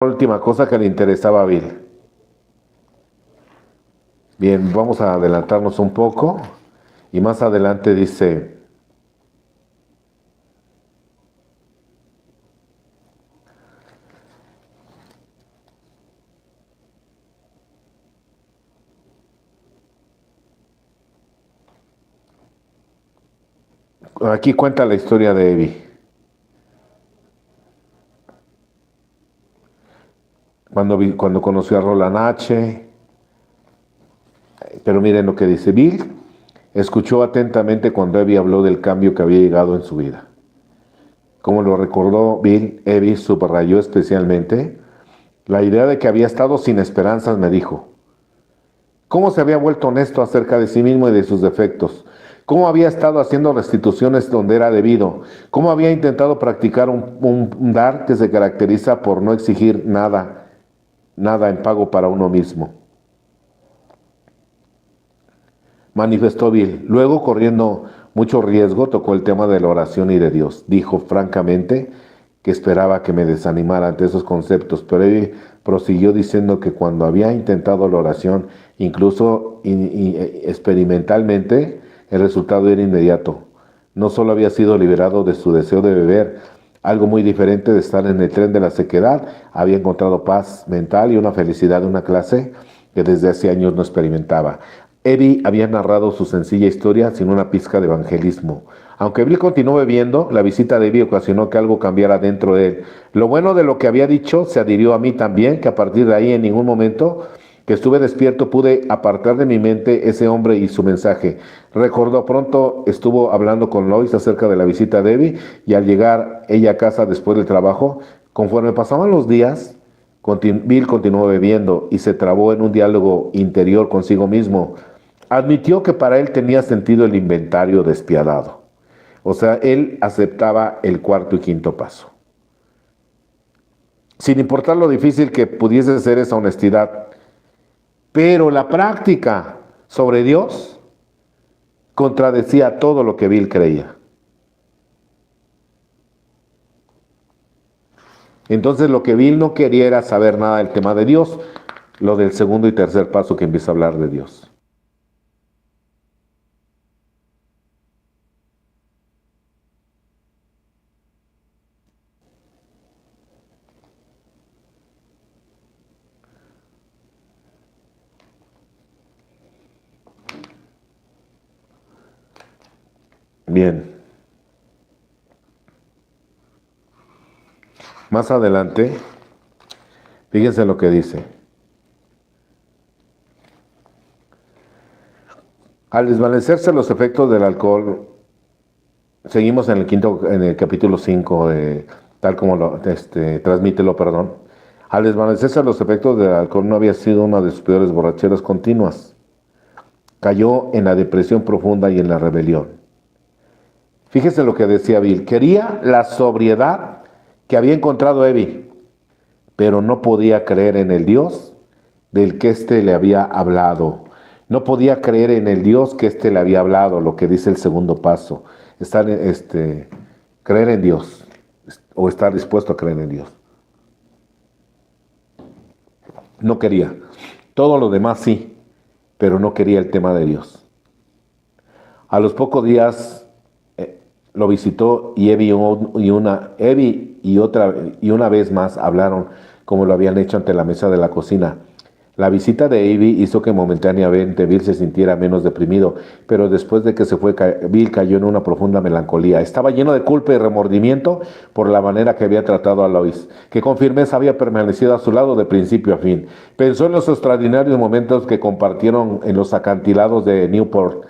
Última cosa que le interesaba a Bill. Bien, vamos a adelantarnos un poco y más adelante dice, aquí cuenta la historia de Evi. Cuando conoció a Roland H. Pero miren lo que dice. Bill escuchó atentamente cuando Evi habló del cambio que había llegado en su vida. Como lo recordó Bill, Evi subrayó especialmente la idea de que había estado sin esperanzas. Me dijo, cómo se había vuelto honesto acerca de sí mismo y de sus defectos, cómo había estado haciendo restituciones donde era debido, cómo había intentado practicar un dar que se caracteriza por no exigir nada en pago para uno mismo. Manifestó Bill. Luego, corriendo mucho riesgo, tocó el tema de la oración y de Dios. Dijo francamente que esperaba que me desanimara ante esos conceptos, pero él prosiguió diciendo que cuando había intentado la oración, incluso experimentalmente, el resultado era inmediato. No solo había sido liberado de su deseo de beber, algo muy diferente de estar en el tren de la sequedad, había encontrado paz mental y una felicidad de una clase que desde hace años no experimentaba. Eddie había narrado su sencilla historia sin una pizca de evangelismo. Aunque Bill continuó bebiendo, la visita de Eddie ocasionó que algo cambiara dentro de él. Lo bueno de lo que había dicho se adhirió a mí también, que a partir de ahí en ningún momento que estuve despierto pude apartar de mi mente ese hombre y su mensaje. Recordó pronto estuvo hablando con Lois acerca de la visita de Eddie y al llegar ella a casa después del trabajo, conforme pasaban los días, Bill continuó bebiendo y se trabó en un diálogo interior consigo mismo. Admitió que para él tenía sentido el inventario despiadado. O sea, él aceptaba el cuarto y quinto paso. Sin importar lo difícil que pudiese ser esa honestidad. Pero la práctica sobre Dios contradecía todo lo que Bill creía. Entonces lo que Bill no quería era saber nada del tema de Dios, lo del segundo y tercer paso que empieza a hablar de Dios. Bien. Más adelante, fíjense lo que dice. Al desvanecerse los efectos del alcohol, seguimos en el capítulo 5, tal como transmítelo, perdón. Al desvanecerse los efectos del alcohol no había sido una de sus peores borracheras continuas. Cayó en la depresión profunda y en la rebelión. Fíjese lo que decía Bill. Quería la sobriedad que había encontrado Evi, pero no podía creer en el Dios del que éste le había hablado. No podía creer en el Dios que éste le había hablado, lo que dice el segundo paso. Creer en Dios o estar dispuesto a creer en Dios. No quería. Todo lo demás sí, pero no quería el tema de Dios. A los pocos días lo visitó y Evi y una vez más hablaron como lo habían hecho ante la mesa de la cocina. La visita de Evi hizo que momentáneamente Bill se sintiera menos deprimido, pero después de que se fue, Bill cayó en una profunda melancolía. Estaba lleno de culpa y remordimiento por la manera que había tratado a Lois, que con firmeza había permanecido a su lado de principio a fin. Pensó en los extraordinarios momentos que compartieron en los acantilados de Newport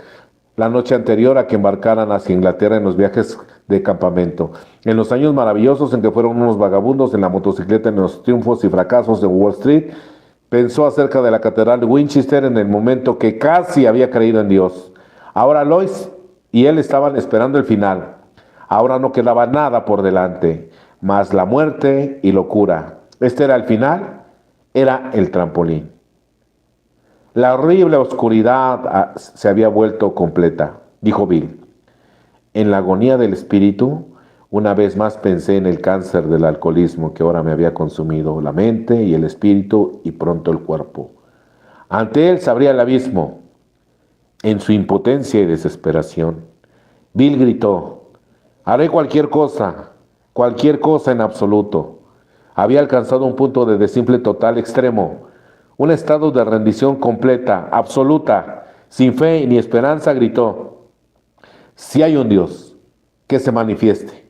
la noche anterior a que embarcaran hacia Inglaterra en los viajes de campamento, en los años maravillosos en que fueron unos vagabundos en la motocicleta en los triunfos y fracasos de Wall Street. Pensó acerca de la catedral de Winchester en el momento que casi había creído en Dios. Ahora Lois y él estaban esperando el final. Ahora no quedaba nada por delante, más la muerte y locura. Este era el final, era el trampolín. La horrible oscuridad se había vuelto completa, dijo Bill. En la agonía del espíritu, Una vez más pensé en el cáncer del alcoholismo que ahora me había consumido la mente y el espíritu y pronto el cuerpo. Ante él se abría el abismo. En su impotencia y desesperación, Bill gritó: haré cualquier cosa en absoluto. Había alcanzado un punto de desimple total extremo, un estado de rendición completa, absoluta, sin fe ni esperanza. Gritó: si hay un Dios, que se manifieste.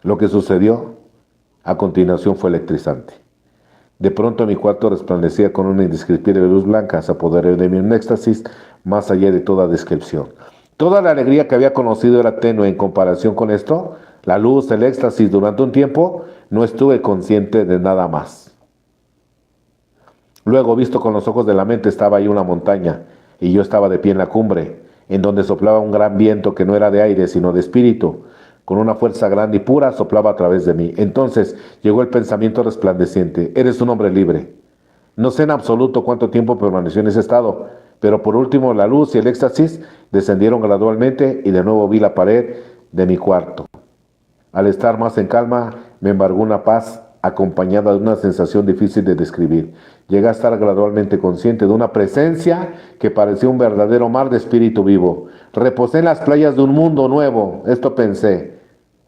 Lo que sucedió a continuación fue electrizante. De pronto mi cuarto resplandecía con una indescriptible luz blanca, se apoderó de mí un éxtasis más allá de toda descripción. Toda la alegría que había conocido era tenue en comparación con esto. La luz, el éxtasis. Durante un tiempo no estuve consciente de nada más. Luego, visto con los ojos de la mente, estaba ahí una montaña, y yo estaba de pie en la cumbre, en donde soplaba un gran viento que no era de aire, sino de espíritu. Con una fuerza grande y pura soplaba a través de mí. Entonces llegó el pensamiento resplandeciente: eres un hombre libre. No sé en absoluto cuánto tiempo permaneció en ese estado, pero por último la luz y el éxtasis descendieron gradualmente y de nuevo vi la pared de mi cuarto. Al estar más en calma, me embargó una paz acompañada de una sensación difícil de describir. Llegué a estar gradualmente consciente de una presencia que parecía un verdadero mar de espíritu vivo. Reposé en las playas de un mundo nuevo. Esto pensé: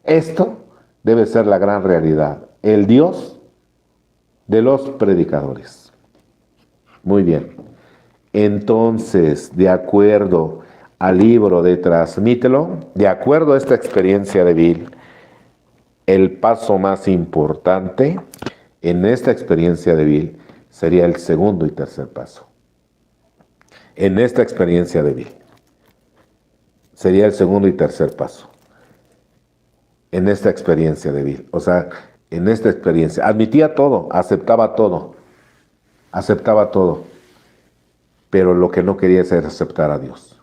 esto debe ser la gran realidad, el Dios de los predicadores. Muy bien. Entonces, de acuerdo al libro de Transmítelo, de acuerdo a esta experiencia de Bill, el paso más importante en esta experiencia de Bill sería el segundo y tercer paso. En esta experiencia de Bill sería el segundo y tercer paso. En esta experiencia de Bill, o sea, en esta experiencia, admitía todo, aceptaba todo, pero lo que no quería es aceptar a Dios.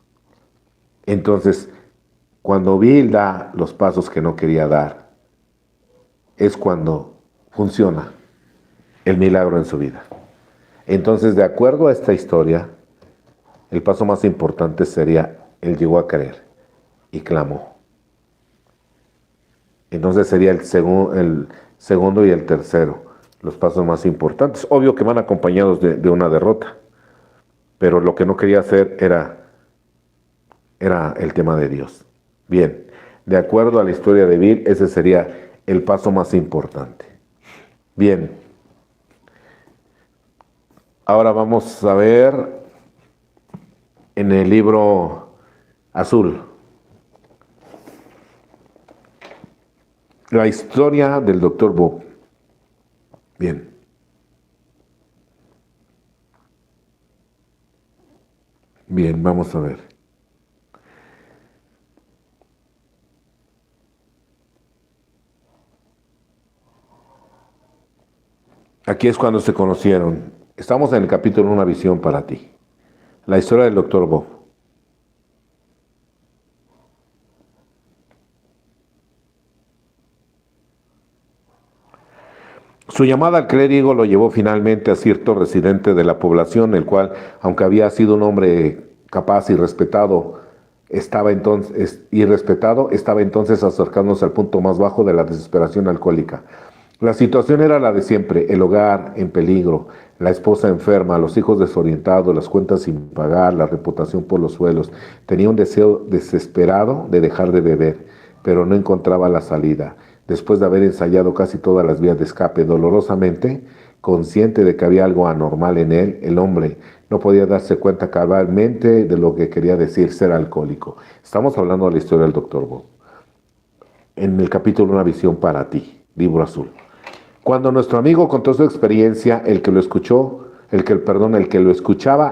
Entonces, cuando Bill da los pasos que no quería dar, es cuando funciona el milagro en su vida. Entonces, de acuerdo a esta historia, el paso más importante sería: él llegó a creer y clamó. Entonces sería el segundo y el tercero, los pasos más importantes. Obvio que van acompañados de una derrota, pero lo que no quería hacer era el tema de Dios. Bien, de acuerdo a la historia de Bill, ese sería el paso más importante. Bien, ahora vamos a ver en el libro azul la historia del Dr. Bob. Bien. Bien, vamos a ver. Aquí es cuando se conocieron. Estamos en el capítulo Una visión para ti. La historia del Dr. Bob. Su llamada al clérigo lo llevó finalmente a cierto residente de la población, el cual, aunque había sido un hombre capaz y respetado, estaba entonces acercándose al punto más bajo de la desesperación alcohólica. La situación era la de siempre: el hogar en peligro, la esposa enferma, los hijos desorientados, las cuentas sin pagar, la reputación por los suelos. Tenía un deseo desesperado de dejar de beber, pero no encontraba la salida. Después de haber ensayado casi todas las vías de escape, dolorosamente consciente de que había algo anormal en él, el hombre no podía darse cuenta cabalmente de lo que quería decir ser alcohólico. Estamos hablando de la historia del Dr. Bob. En el capítulo Una visión para ti, libro azul. Cuando nuestro amigo contó su experiencia, el que lo escuchaba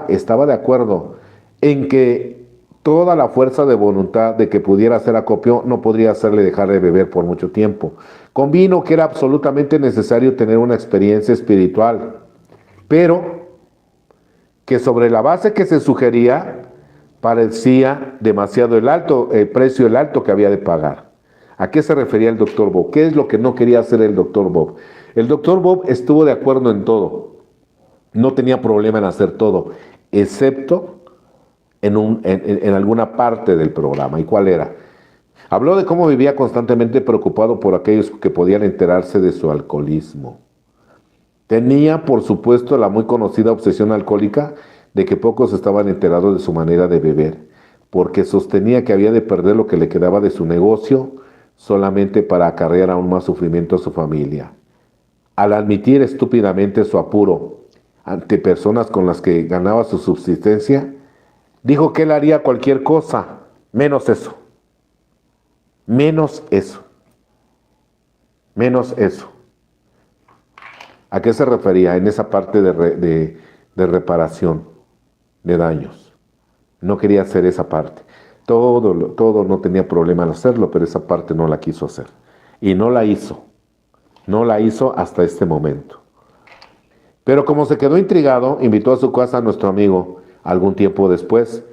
estaba de acuerdo en que toda la fuerza de voluntad de que pudiera hacer acopio no podría hacerle dejar de beber por mucho tiempo. Convino que era absolutamente necesario tener una experiencia espiritual, pero que sobre la base que se sugería parecía demasiado el precio alto que había de pagar. ¿A qué se refería el Dr. Bob? ¿Qué es lo que no quería hacer el Dr. Bob? El Dr. Bob estuvo de acuerdo en todo. No tenía problema en hacer todo, excepto en alguna parte del programa. ¿Y cuál era? Habló de cómo vivía constantemente preocupado por aquellos que podían enterarse de su alcoholismo. Tenía, por supuesto, la muy conocida obsesión alcohólica de que pocos estaban enterados de su manera de beber, porque sostenía que había de perder lo que le quedaba de su negocio solamente para acarrear aún más sufrimiento a su familia. Al admitir estúpidamente su apuro ante personas con las que ganaba su subsistencia, dijo que él haría cualquier cosa, menos eso, menos eso, menos eso. ¿A qué se refería en esa parte de reparación de daños? No quería hacer esa parte. Todo no tenía problema en hacerlo, pero esa parte no la quiso hacer. Y no la hizo. No la hizo hasta este momento. Pero como se quedó intrigado, invitó a su casa a nuestro amigo algún tiempo después.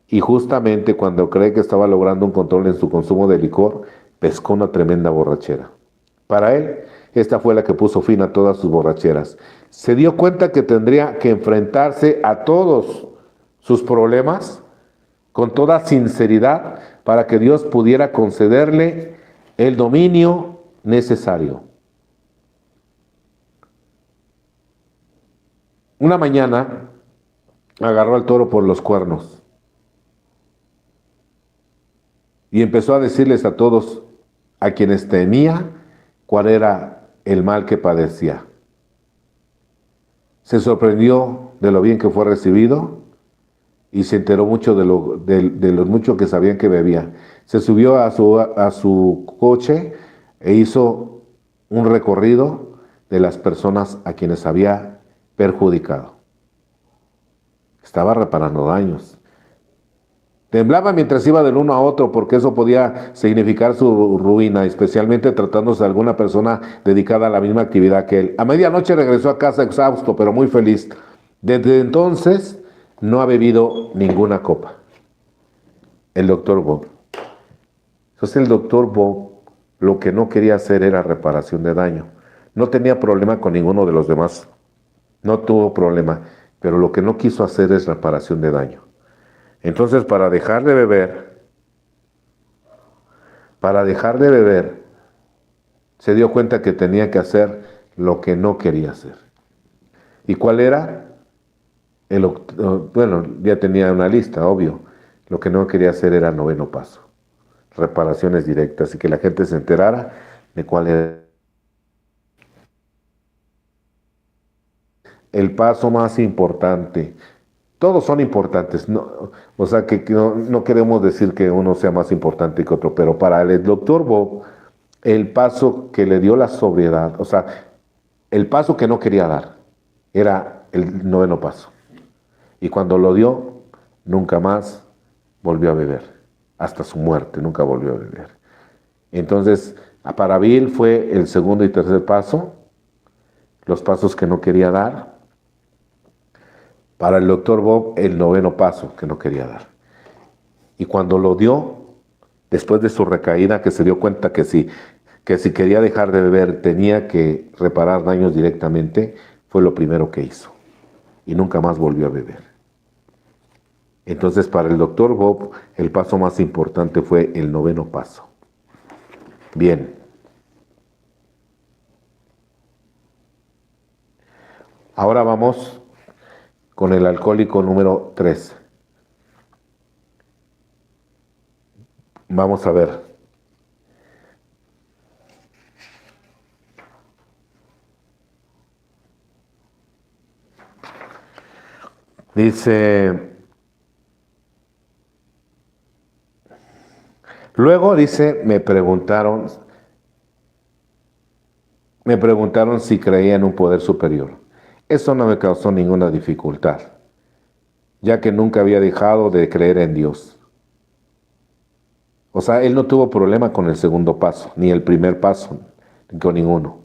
Y justamente cuando cree que estaba logrando un control en su consumo de licor, pescó una tremenda borrachera. Para él, esta fue la que puso fin a todas sus borracheras. Se dio cuenta que tendría que enfrentarse a todos sus problemas con toda sinceridad para que Dios pudiera concederle el dominio necesario. Una mañana agarró al toro por los cuernos y empezó a decirles a todos a quienes temía cuál era el mal que padecía. Se sorprendió de lo bien que fue recibido y se enteró mucho de los muchos que sabían que bebía. Se subió a su coche e hizo un recorrido de las personas a quienes había perjudicado. Estaba reparando daños. Temblaba mientras iba del uno a otro porque eso podía significar su ruina, especialmente tratándose de alguna persona dedicada a la misma actividad que él. A medianoche regresó a casa exhausto, pero muy feliz. Desde entonces no ha bebido ninguna copa. El doctor Bob. Entonces el doctor Bob lo que no quería hacer era reparación de daño. No tenía problema con ninguno de los demás. No tuvo problema, pero lo que no quiso hacer es reparación de daño. Entonces, para dejar de beber, se dio cuenta que tenía que hacer lo que no quería hacer. ¿Y cuál era? Bueno, ya tenía una lista, obvio. Lo que no quería hacer era noveno paso. Reparaciones directas y que la gente se enterara de cuál era el paso más importante. Todos son importantes, no, o sea que no queremos decir que uno sea más importante que otro, pero para el doctor Bob, el paso que le dio la sobriedad, o sea, el paso que no quería dar, era el noveno paso. Y cuando lo dio, nunca más volvió a beber, hasta su muerte, nunca volvió a beber. Entonces, para Bill fue el segundo y tercer paso, los pasos que no quería dar. Para el doctor Bob, el noveno paso que no quería dar. Y cuando lo dio, después de su recaída, que se dio cuenta que si quería dejar de beber, tenía que reparar daños directamente, fue lo primero que hizo. Y nunca más volvió a beber. Entonces, para el doctor Bob, el paso más importante fue el noveno paso. Bien. Ahora vamos con el alcohólico número 3. Vamos a ver. Dice, luego dice, me preguntaron si creía en un poder superior. Eso no me causó ninguna dificultad, ya que nunca había dejado de creer en Dios. O sea, él no tuvo problema con el segundo paso, ni el primer paso, ni con ninguno.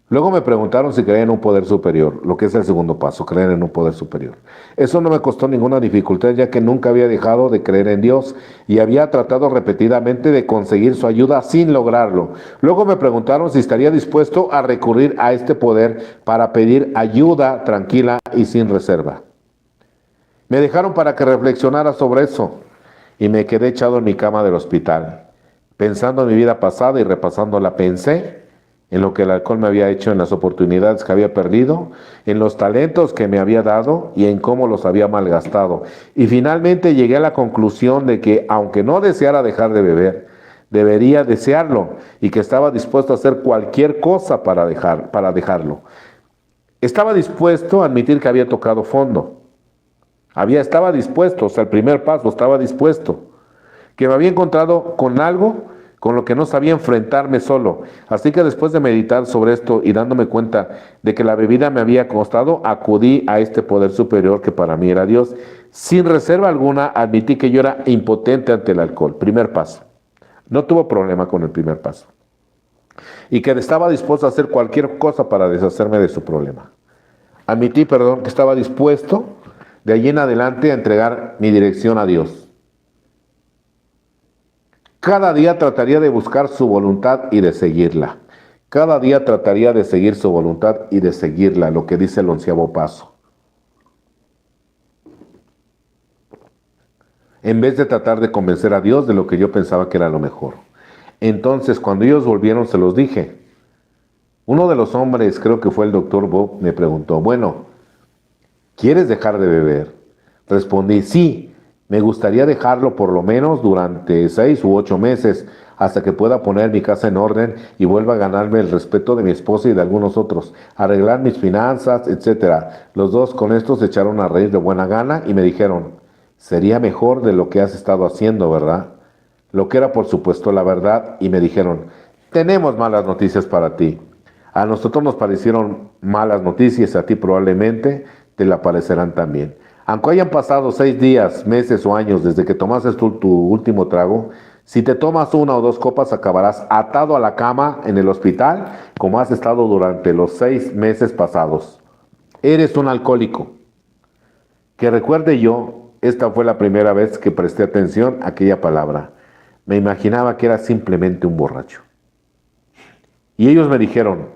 Luego me preguntaron si creía en un poder superior, lo que es el segundo paso, creer en un poder superior. Eso no me costó ninguna dificultad, ya que nunca había dejado de creer en Dios y había tratado repetidamente de conseguir su ayuda sin lograrlo. Luego me preguntaron si estaría dispuesto a recurrir a este poder para pedir ayuda tranquila y sin reserva. Me dejaron para que reflexionara sobre eso y me quedé echado en mi cama del hospital. Pensando en mi vida pasada y repasándola, pensé en lo que el alcohol me había hecho, en las oportunidades que había perdido, en los talentos que me había dado y en cómo los había malgastado. Y finalmente llegué a la conclusión de que, aunque no deseara dejar de beber, debería desearlo y que estaba dispuesto a hacer cualquier cosa para dejarlo. Estaba dispuesto a admitir que había tocado fondo. Estaba dispuesto, o sea, el primer paso, estaba dispuesto. Que me había encontrado con algo con lo que no sabía enfrentarme solo. Así que después de meditar sobre esto y dándome cuenta de que la bebida me había costado, acudí a este poder superior que para mí era Dios. Sin reserva alguna, admití que yo era impotente ante el alcohol. Primer paso. No tuvo problema con el primer paso. Y que estaba dispuesto a hacer cualquier cosa para deshacerme de su problema. Admití, que estaba dispuesto de allí en adelante a entregar mi dirección a Dios. Cada día trataría de buscar su voluntad y de seguirla. Cada día trataría de seguir su voluntad y de seguirla, lo que dice el 11º paso. En vez de tratar de convencer a Dios de lo que yo pensaba que era lo mejor. Entonces, cuando ellos volvieron, se los dije. Uno de los hombres, creo que fue el doctor Bob, me preguntó, bueno, ¿quieres dejar de beber? Respondí, sí. Me gustaría dejarlo por lo menos durante 6 u 8 meses, hasta que pueda poner mi casa en orden y vuelva a ganarme el respeto de mi esposa y de algunos otros, arreglar mis finanzas, etc. Los dos con esto se echaron a reír de buena gana y me dijeron, sería mejor de lo que has estado haciendo, ¿verdad? Lo que era por supuesto la verdad, y me dijeron, tenemos malas noticias para ti. A nosotros nos parecieron malas noticias, a ti probablemente te la parecerán también. Aunque hayan pasado 6 días, meses o años desde que tomaste tu último trago, si te tomas 1 o 2 copas acabarás atado a la cama en el hospital como has estado durante los 6 meses pasados. Eres un alcohólico. Que recuerde yo, esta fue la primera vez que presté atención a aquella palabra. Me imaginaba que era simplemente un borracho. Y ellos me dijeron,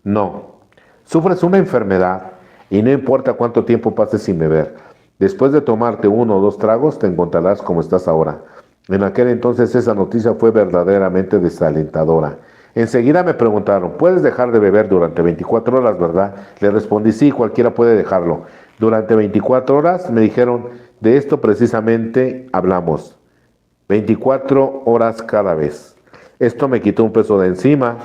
no, sufres una enfermedad y no importa cuánto tiempo pases sin beber. Después de tomarte 1 o 2 tragos, te encontrarás como estás ahora. En aquel entonces esa noticia fue verdaderamente desalentadora. Enseguida me preguntaron, ¿puedes dejar de beber durante 24 horas, verdad? Le respondí, sí, cualquiera puede dejarlo. Durante 24 horas me dijeron, de esto precisamente hablamos. 24 horas cada vez. Esto me quitó un peso de encima.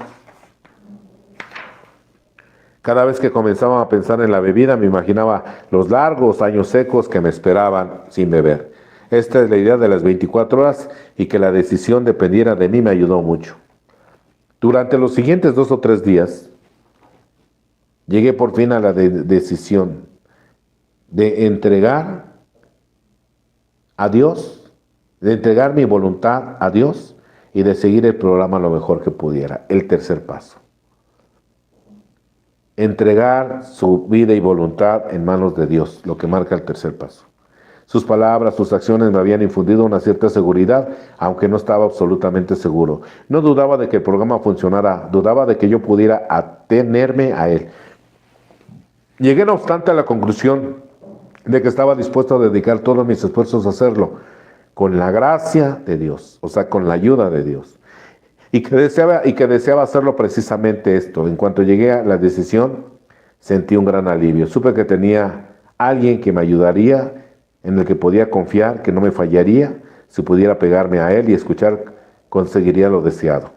Cada vez que comenzaba a pensar en la bebida, me imaginaba los largos años secos que me esperaban sin beber. Esta es la idea de las 24 horas y que la decisión dependiera de mí me ayudó mucho. Durante los siguientes 2 o 3 días, llegué por fin a la decisión de entregar a Dios, de entregar mi voluntad a Dios y de seguir el programa lo mejor que pudiera. El tercer paso. Entregar su vida y voluntad en manos de Dios, lo que marca el tercer paso. Sus palabras, sus acciones me habían infundido una cierta seguridad, aunque no estaba absolutamente seguro. No dudaba de que el programa funcionara, dudaba de que yo pudiera atenerme a él. Llegué no obstante a la conclusión de que estaba dispuesto a dedicar todos mis esfuerzos a hacerlo, con la gracia de Dios, o sea, con la ayuda de Dios. Y que deseaba hacerlo precisamente esto. En cuanto llegué a la decisión, sentí un gran alivio. Supe que tenía alguien que me ayudaría, en el que podía confiar, que no me fallaría. Si pudiera pegarme a él y escuchar, conseguiría lo deseado.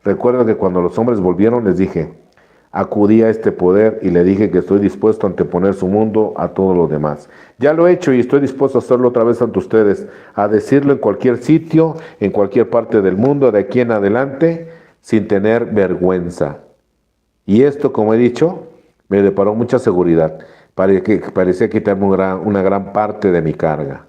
Recuerdo que cuando los hombres volvieron, les dije, acudí a este poder y le dije que estoy dispuesto a anteponer su mundo a todo lo demás. Ya lo he hecho y estoy dispuesto a hacerlo otra vez ante ustedes, a decirlo en cualquier sitio, en cualquier parte del mundo, de aquí en adelante, sin tener vergüenza. Y esto, como he dicho, me deparó mucha seguridad. Parecía quitarme una gran parte de mi carga.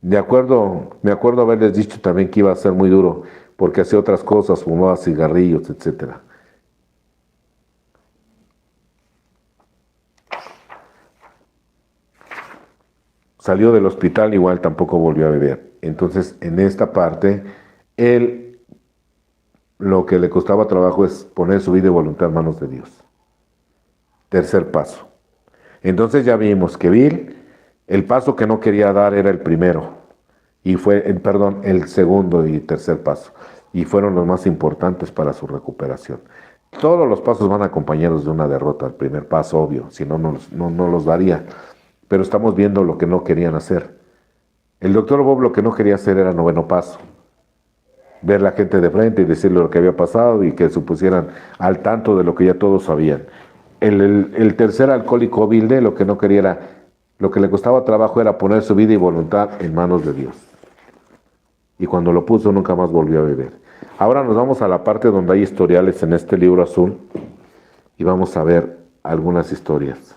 Me acuerdo haberles dicho también que iba a ser muy duro, porque hacía otras cosas, fumaba cigarrillos, etc. Salió del hospital, igual tampoco volvió a beber. Entonces, en esta parte, él lo que le costaba trabajo es poner su vida y voluntad en manos de Dios. tercer paso. Entonces ya vimos que Bill, el paso que no quería dar era el primero, y fue, el segundo y tercer paso, y fueron los más importantes para su recuperación. Todos los pasos van acompañados de una derrota, el primer paso, obvio, si no, no los daría, pero estamos viendo lo que no querían hacer. El doctor Bob lo que no quería hacer era noveno paso, ver la gente de frente y decirle lo que había pasado y que se pusieran al tanto de lo que ya todos sabían. El tercer alcohólico Vilde lo que no quería era, lo que le costaba trabajo era poner su vida y voluntad en manos de Dios. Y cuando lo puso nunca más volvió a beber. Ahora nos vamos a la parte donde hay historiales en este libro azul y vamos a ver algunas historias.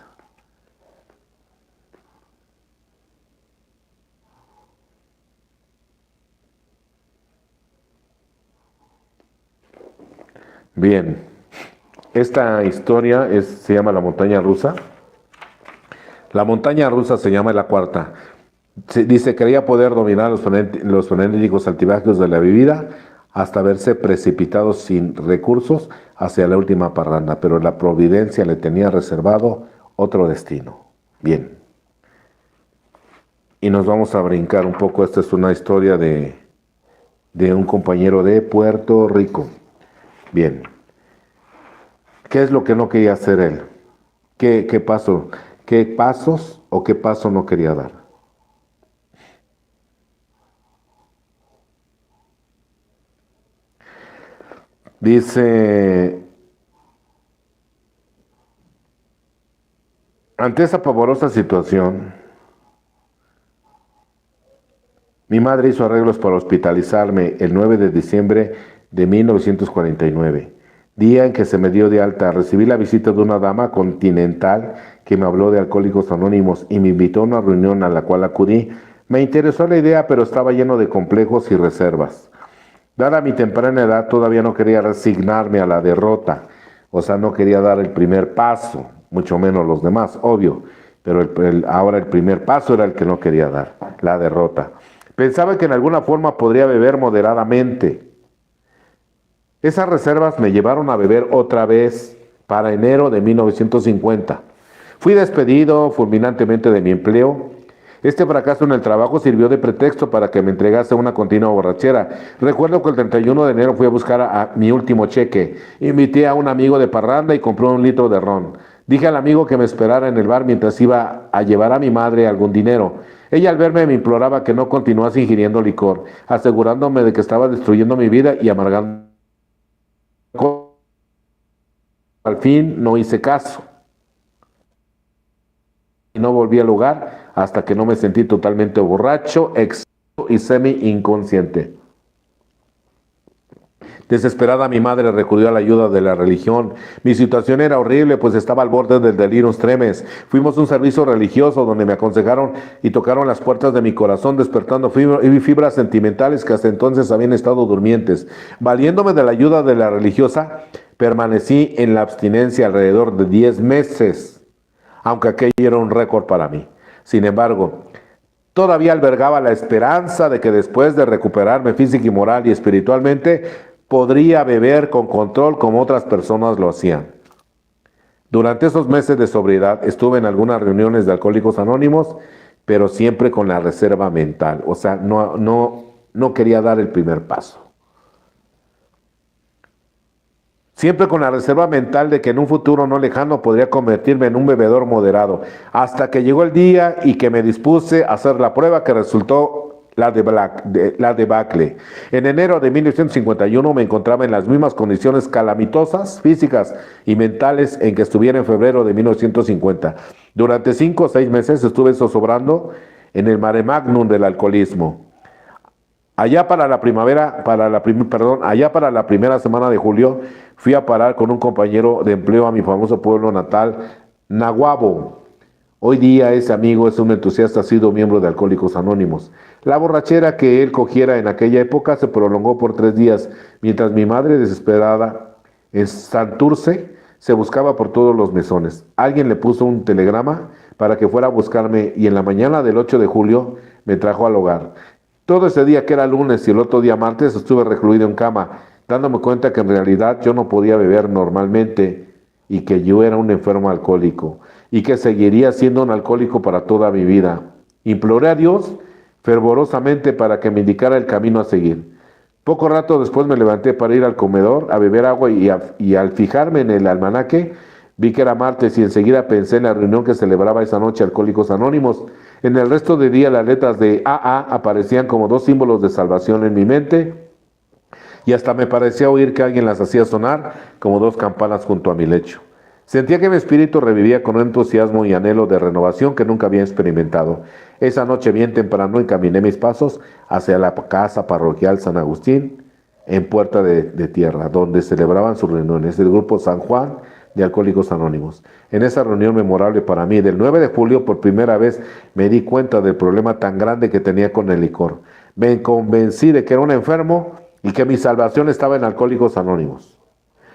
Bien, esta historia se llama La Montaña Rusa. La Montaña Rusa se llama la cuarta. Dice, creía poder dominar los frenéticos altibajos de la vida hasta verse precipitado sin recursos hacia la última parranda, pero la providencia le tenía reservado otro destino. Bien. Y nos vamos a brincar un poco. Esta es una historia de un compañero de Puerto Rico. Bien. ¿Qué es lo que no quería hacer él? ¿Qué pasó? ¿Qué pasos o qué paso no quería dar? Dice, ante esa pavorosa situación, mi madre hizo arreglos para hospitalizarme el 9 de diciembre de 1949, día en que se me dio de alta. Recibí la visita de una dama continental que me habló de Alcohólicos Anónimos y me invitó a una reunión a la cual acudí. Me interesó la idea, pero estaba lleno de complejos y reservas. Dada mi temprana edad, todavía no quería resignarme a la derrota, o sea, no quería dar el primer paso, mucho menos los demás, obvio, pero ahora el primer paso era el que no quería dar, la derrota. Pensaba que en alguna forma podría beber moderadamente. Esas reservas me llevaron a beber otra vez para enero de 1950. Fui despedido fulminantemente de mi empleo. Este fracaso en el trabajo sirvió de pretexto para que me entregase una continua borrachera. Recuerdo que el 31 de enero fui a buscar a mi último cheque. Invité a un amigo de parranda y compró 1 litro de ron. Dije al amigo que me esperara en el bar mientras iba a llevar a mi madre algún dinero. Ella al verme me imploraba que no continuase ingiriendo licor, asegurándome de que estaba destruyendo mi vida y amargando. Al fin no hice caso. Y no volví al lugar hasta que no me sentí totalmente borracho, exhausto y semi-inconsciente. Desesperada, mi madre recurrió a la ayuda de la religión. Mi situación era horrible, pues estaba al borde del delirium tremens. Fuimos a un servicio religioso donde me aconsejaron y tocaron las puertas de mi corazón, despertando fibras sentimentales que hasta entonces habían estado durmientes. Valiéndome de la ayuda de la religiosa, permanecí en la abstinencia alrededor de 10 meses. Aunque aquello era un récord para mí. Sin embargo, todavía albergaba la esperanza de que después de recuperarme física y moral y espiritualmente, podría beber con control como otras personas lo hacían. Durante esos meses de sobriedad estuve en algunas reuniones de Alcohólicos Anónimos, pero siempre con la reserva mental. O sea, no quería dar el primer paso. Siempre con la reserva mental de que en un futuro no lejano podría convertirme en un bebedor moderado, hasta que llegó el día y que me dispuse a hacer la prueba que resultó la debacle. En enero de 1951 me encontraba en las mismas condiciones calamitosas, físicas y mentales en que estuviera en febrero de 1950. Durante 5 o 6 meses estuve zozobrando en el mare magnum del alcoholismo. Allá para la primera semana de julio, fui a parar con un compañero de empleo a mi famoso pueblo natal, Naguabo. Hoy día ese amigo es un entusiasta, ha sido miembro de Alcohólicos Anónimos. La borrachera que él cogiera en aquella época se prolongó por 3 días, mientras mi madre, desesperada, en Santurce, se buscaba por todos los mesones. Alguien le puso un telegrama para que fuera a buscarme y en la mañana del 8 de julio me trajo al hogar. Todo ese día que era lunes y el otro día martes estuve recluido en cama, dándome cuenta que en realidad yo no podía beber normalmente y que yo era un enfermo alcohólico y que seguiría siendo un alcohólico para toda mi vida. Imploré a Dios fervorosamente para que me indicara el camino a seguir. Poco rato después me levanté para ir al comedor a beber agua y al fijarme en el almanaque vi que era martes y enseguida pensé en la reunión que celebraba esa noche Alcohólicos Anónimos. En el resto del día las letras de AA aparecían como dos símbolos de salvación en mi mente y hasta me parecía oír que alguien las hacía sonar como dos campanas junto a mi lecho. Sentía que mi espíritu revivía con un entusiasmo y anhelo de renovación que nunca había experimentado. Esa noche bien temprano encaminé mis pasos hacia la casa parroquial San Agustín en Puerta de Tierra, donde celebraban sus reuniones el grupo San Juan de Alcohólicos Anónimos. En esa reunión memorable para mí, del 9 de julio, por primera vez me di cuenta del problema tan grande que tenía con el licor. Me convencí de que era un enfermo y que mi salvación estaba en Alcohólicos Anónimos,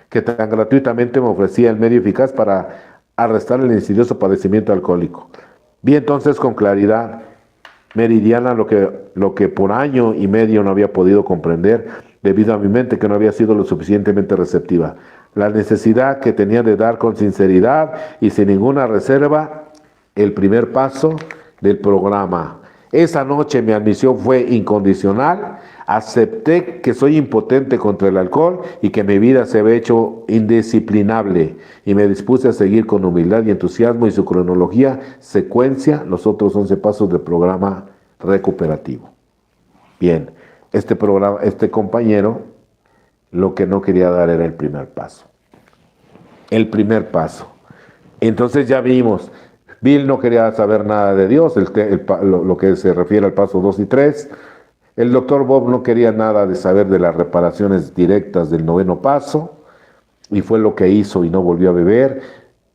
que tan gratuitamente me ofrecía el medio eficaz para arrestar el insidioso padecimiento alcohólico. Vi entonces con claridad meridiana lo que por año y medio no había podido comprender debido a mi mente que no había sido lo suficientemente receptiva. La necesidad que tenía de dar con sinceridad y sin ninguna reserva el primer paso del programa. Esa noche mi admisión fue incondicional. Acepté que soy impotente contra el alcohol y que mi vida se había hecho indisciplinable y me dispuse a seguir con humildad y entusiasmo y su cronología, secuencia, los otros 11 pasos del programa recuperativo. Bien, este compañero lo que no quería dar era el primer paso. El primer paso. Entonces ya vimos, Bill no quería saber nada de Dios, lo que se refiere al paso 2 y 3. El doctor Bob no quería nada de saber de las reparaciones directas del 9º paso, y fue lo que hizo y no volvió a beber.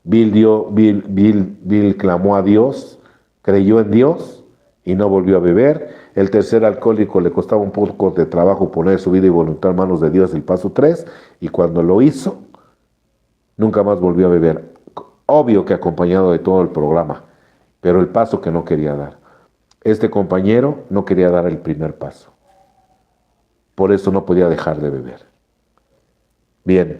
Bill clamó a Dios, creyó en Dios y no volvió a beber. El tercer alcohólico le costaba un poco de trabajo poner su vida y voluntad en manos de Dios, el paso 3, y cuando lo hizo, nunca más volvió a beber. Obvio que acompañado de todo el programa, pero el paso que no quería dar. Este compañero no quería dar el primer paso. Por eso no podía dejar de beber. Bien.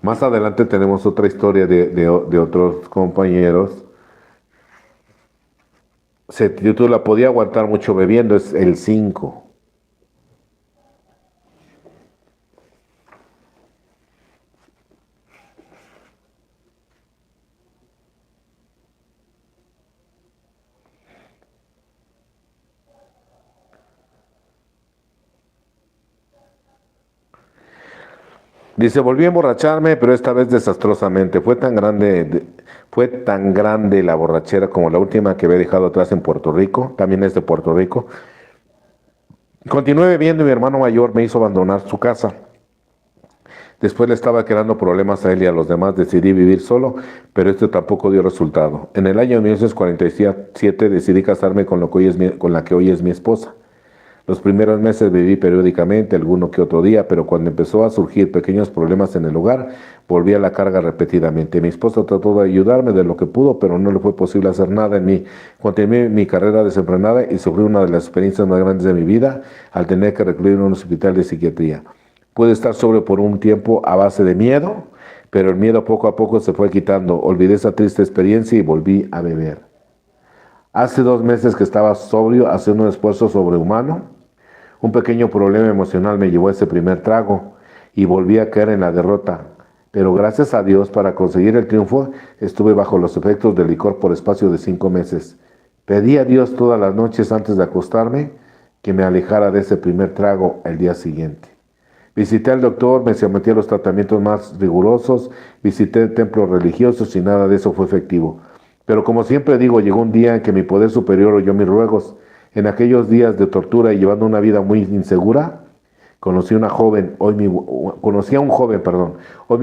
Más adelante tenemos otra historia de otros compañeros. Se titula "Podía aguantar mucho bebiendo", es el 5. Dice: volví a emborracharme, pero esta vez desastrosamente. Fue tan grande la borrachera como la última que había dejado atrás en Puerto Rico. También es de Puerto Rico. Continué bebiendo y mi hermano mayor me hizo abandonar su casa. Después le estaba creando problemas a él y a los demás. Decidí vivir solo, pero esto tampoco dio resultado. En el año 1947 decidí casarme con la que hoy es mi esposa. Los primeros meses viví periódicamente, alguno que otro día, pero cuando empezó a surgir pequeños problemas en el hogar, volví a la carga repetidamente. Mi esposa trató de ayudarme de lo que pudo, pero no le fue posible hacer nada en mí. Continué mi carrera desenfrenada y sufrí una de las experiencias más grandes de mi vida al tener que recluir en un hospital de psiquiatría. Pude estar sobrio por un tiempo a base de miedo, pero el miedo poco a poco se fue quitando. Olvidé esa triste experiencia y volví a beber. Hace 2 meses que estaba sobrio, haciendo un esfuerzo sobrehumano. Un pequeño problema emocional me llevó a ese primer trago y volví a caer en la derrota. Pero gracias a Dios, para conseguir el triunfo, estuve bajo los efectos del licor por espacio de 5 meses. Pedí a Dios todas las noches antes de acostarme que me alejara de ese primer trago el día siguiente. Visité al doctor, me sometí a los tratamientos más rigurosos, visité templos religiosos y nada de eso fue efectivo. Pero como siempre digo, llegó un día en que mi poder superior oyó mis ruegos. En aquellos días de tortura y llevando una vida muy insegura, conocí a un joven, hoy mi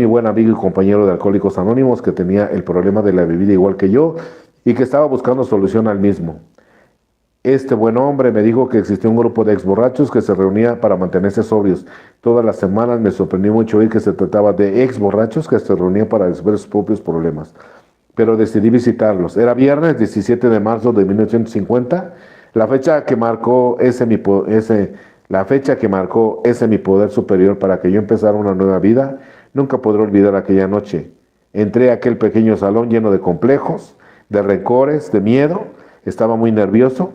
buen amigo y compañero de Alcohólicos Anónimos, que tenía el problema de la bebida igual que yo y que estaba buscando solución al mismo. Este buen hombre me dijo que existía un grupo de exborrachos que se reunía para mantenerse sobrios. Todas las semanas me sorprendió mucho oír que se trataba de exborrachos que se reunían para resolver sus propios problemas. Pero decidí visitarlos. Era viernes 17 de marzo de 1950. La fecha que marcó ese mi poder superior para que yo empezara una nueva vida. Nunca podré olvidar aquella noche. Entré a aquel pequeño salón lleno de complejos, de rencores, de miedo. Estaba muy nervioso.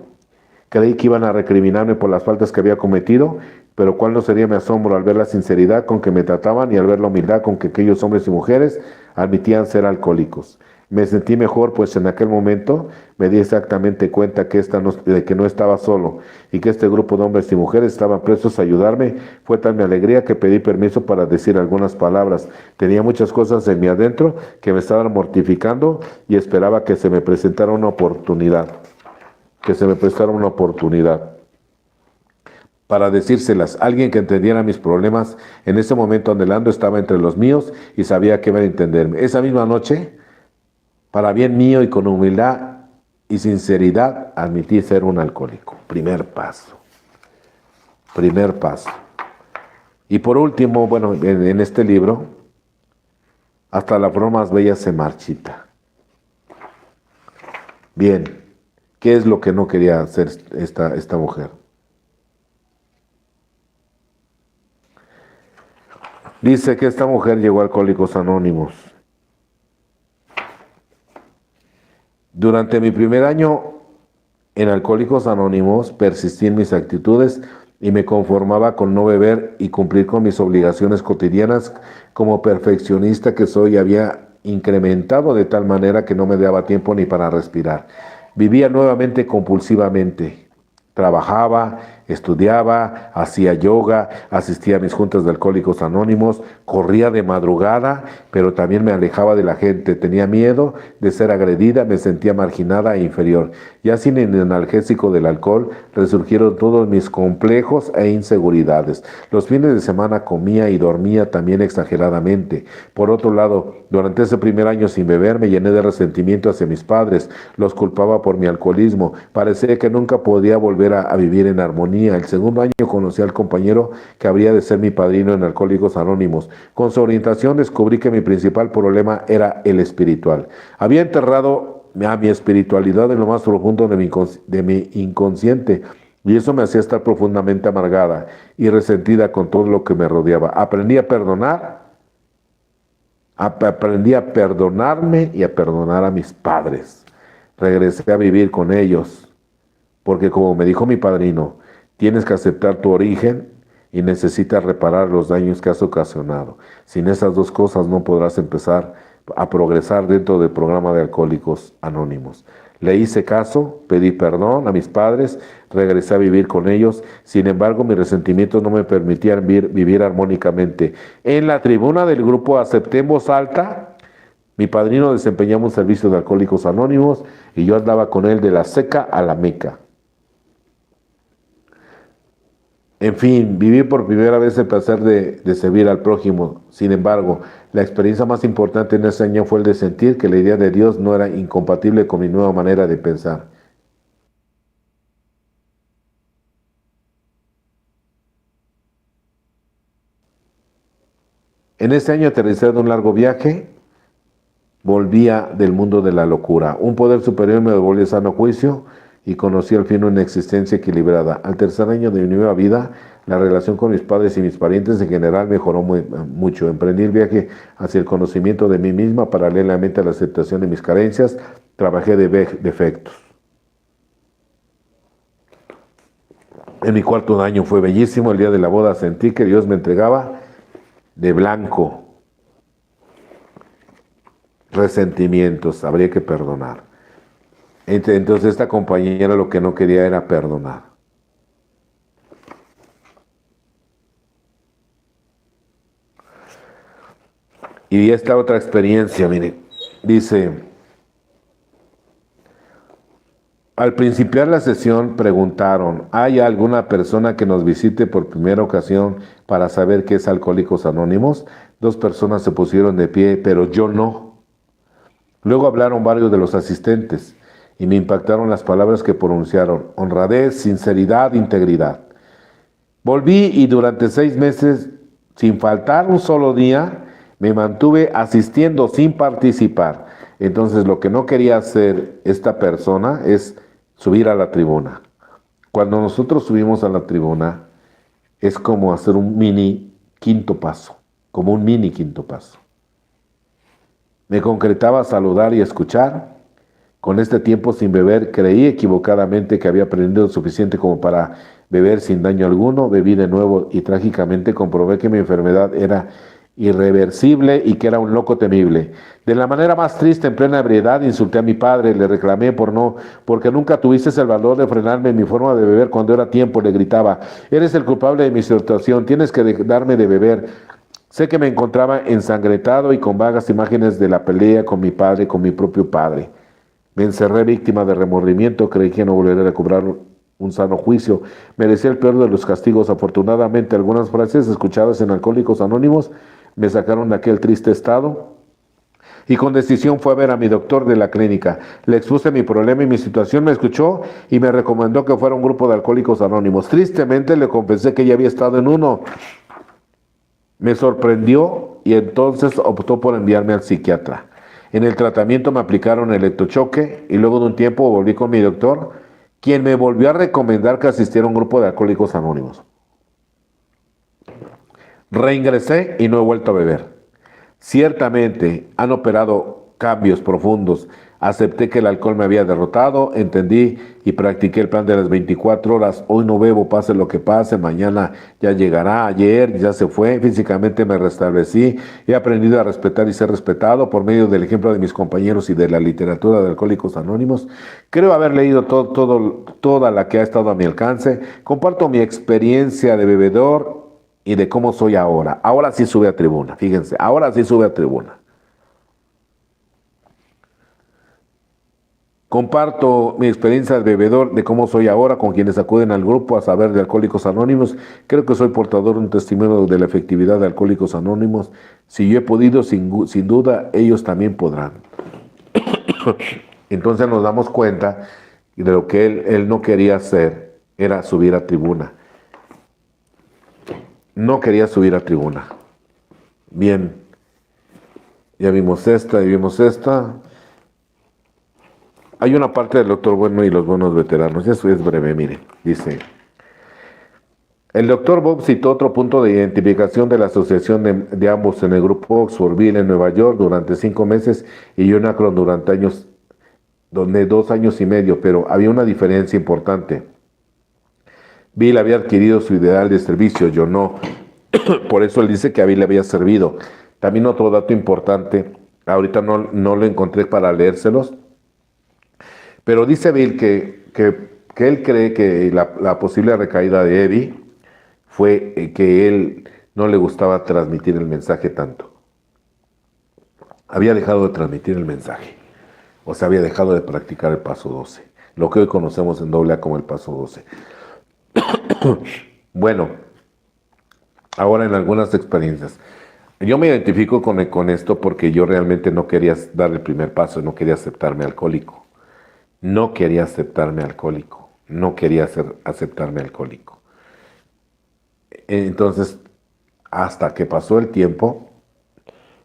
Creí que iban a recriminarme por las faltas que había cometido, pero cuál no sería mi asombro al ver la sinceridad con que me trataban y al ver la humildad con que aquellos hombres y mujeres admitían ser alcohólicos. Me sentí mejor, pues en aquel momento me di exactamente cuenta de que no estaba solo y que este grupo de hombres y mujeres estaban prestos a ayudarme. Fue tal mi alegría que pedí permiso para decir algunas palabras. Tenía muchas cosas en mí adentro que me estaban mortificando y esperaba que se me presentara una oportunidad. Para decírselas. Alguien que entendiera mis problemas. En ese momento anhelando estaba entre los míos y sabía que iba a entenderme. Esa misma noche, para bien mío y con humildad y sinceridad, admití ser un alcohólico. Primer paso. Primer paso. Y por último, bueno, en este libro, hasta la flor más bella se marchita. Bien, ¿qué es lo que no quería hacer esta mujer? Dice que esta mujer llegó a Alcohólicos Anónimos. Durante mi primer año en Alcohólicos Anónimos persistí en mis actitudes y me conformaba con no beber y cumplir con mis obligaciones cotidianas. Como perfeccionista que soy, había incrementado de tal manera que no me daba tiempo ni para respirar. Vivía nuevamente compulsivamente. Trabajaba, estudiaba, hacía yoga, asistía a mis juntas de Alcohólicos Anónimos, corría de madrugada, pero también me alejaba de la gente. Tenía miedo de ser agredida, me sentía marginada e inferior. Ya sin el analgésico del alcohol, resurgieron todos mis complejos e inseguridades. Los fines de semana comía y dormía también exageradamente. Por otro lado, durante ese primer año sin beber, me llené de resentimiento hacia mis padres. Los culpaba por mi alcoholismo. Parecía que nunca podía volver a vivir en armonía. El segundo año conocí al compañero que habría de ser mi padrino en Alcohólicos Anónimos. Con su orientación descubrí que mi principal problema era el espiritual. Había enterrado a mi espiritualidad en lo más profundo de mi inconsciente, y eso me hacía estar profundamente amargada y resentida con todo lo que me rodeaba. Aprendí a perdonarme y a perdonar a mis padres. Regresé a vivir con ellos. Porque como me dijo mi padrino, tienes que aceptar tu origen y necesitas reparar los daños que has ocasionado. Sin esas dos cosas no podrás empezar a progresar dentro del programa de Alcohólicos Anónimos. Le hice caso, pedí perdón a mis padres, regresé a vivir con ellos. Sin embargo, mis resentimientos no me permitían vivir armónicamente. En la tribuna del grupo acepté en voz alta. Mi padrino desempeñaba un servicio de Alcohólicos Anónimos y yo andaba con él de la Seca a la Meca. En fin, viví por primera vez el placer de servir al prójimo. Sin embargo, la experiencia más importante en ese año fue el de sentir que la idea de Dios no era incompatible con mi nueva manera de pensar. En ese año aterricé de un largo viaje, volvía del mundo de la locura. Un poder superior me devolvió el sano juicio y conocí al fin una existencia equilibrada. Al tercer año de mi nueva vida, la relación con mis padres y mis parientes en general mejoró mucho. Emprendí el viaje hacia el conocimiento de mí misma paralelamente a la aceptación de mis carencias. Trabajé de defectos. En mi cuarto año fue bellísimo. El día de la boda sentí que Dios me entregaba de blanco resentimientos. Habría que perdonar. Entonces esta compañera lo que no quería era perdonar. Y esta otra experiencia, mire, dice, al principiar la sesión preguntaron, ¿hay alguna persona que nos visite por primera ocasión para saber qué es Alcohólicos Anónimos? 2 personas se pusieron de pie, pero yo no. Luego hablaron varios de los asistentes y me impactaron las palabras que pronunciaron: honradez, sinceridad, integridad. Volví y durante 6 meses, sin faltar un solo día, me mantuve asistiendo sin participar. Entonces lo que no quería hacer esta persona es subir a la tribuna. Cuando nosotros subimos a la tribuna, es como hacer un mini quinto paso. como un mini quinto paso. Me concretaba saludar y escuchar. Con este tiempo sin beber, creí equivocadamente que había aprendido suficiente como para beber sin daño alguno. Bebí de nuevo y trágicamente comprobé que mi enfermedad era irreversible y que era un loco temible. De la manera más triste, en plena ebriedad, insulté a mi padre, le reclamé porque nunca tuviste el valor de frenarme en mi forma de beber cuando era tiempo, le gritaba. Eres el culpable de mi situación, tienes que darme de beber. Sé que me encontraba ensangretado y con vagas imágenes de la pelea con mi padre, con mi propio padre. Me encerré víctima de remordimiento, creí que no volvería a cobrar un sano juicio. Merecía el peor de los castigos. Afortunadamente, algunas frases escuchadas en Alcohólicos Anónimos me sacaron de aquel triste estado y con decisión fue a ver a mi doctor de la clínica. Le expuse mi problema y mi situación, me escuchó y me recomendó que fuera un grupo de Alcohólicos Anónimos. Tristemente le confesé que ya había estado en uno. Me sorprendió y entonces optó por enviarme al psiquiatra. En el tratamiento me aplicaron electrochoque y luego de un tiempo volví con mi doctor, quien me volvió a recomendar que asistiera a un grupo de Alcohólicos Anónimos. Reingresé y no he vuelto a beber. Ciertamente han operado cambios profundos. Acepté que el alcohol me había derrotado, entendí y practiqué el plan de las 24 horas. Hoy no bebo, pase lo que pase, mañana ya llegará, ayer ya se fue. Físicamente me restablecí, he aprendido a respetar y ser respetado por medio del ejemplo de mis compañeros y de la literatura de Alcohólicos Anónimos. Creo haber leído toda la que ha estado a mi alcance. Comparto mi experiencia de bebedor y de cómo soy ahora. Ahora sí sube a tribuna, fíjense, ahora sí sube a tribuna. Comparto mi experiencia de bebedor, de cómo soy ahora con quienes acuden al grupo a saber de Alcohólicos Anónimos. Creo que soy portador de un testimonio de la efectividad de Alcohólicos Anónimos. Si yo he podido, sin duda, ellos también podrán. Entonces nos damos cuenta de lo que él no quería hacer, era subir a tribuna. No quería subir a tribuna. Bien, ya vimos esta y vimos esta. Hay una parte del doctor Bueno y los buenos veteranos. Eso es breve, mire. Dice, el doctor Bob citó otro punto de identificación de la asociación de ambos en el grupo Oxfordville en Nueva York durante 5 meses y John Akron durante 2 años y medio, pero había una diferencia importante. Bill había adquirido su ideal de servicio, yo no. Por eso él dice que a Bill le había servido. También otro dato importante, ahorita no lo encontré para leérselos, pero dice Bill que él cree que la posible recaída de Eddie fue que él no le gustaba transmitir el mensaje tanto. Había dejado de transmitir el mensaje. O sea, había dejado de practicar el paso 12. Lo que hoy conocemos en AA como el paso 12. Bueno, ahora en algunas experiencias. Yo me identifico con esto porque yo realmente no quería dar el primer paso, no quería aceptarme alcohólico. No quería aceptarme alcohólico. No quería aceptarme alcohólico. Entonces, hasta que pasó el tiempo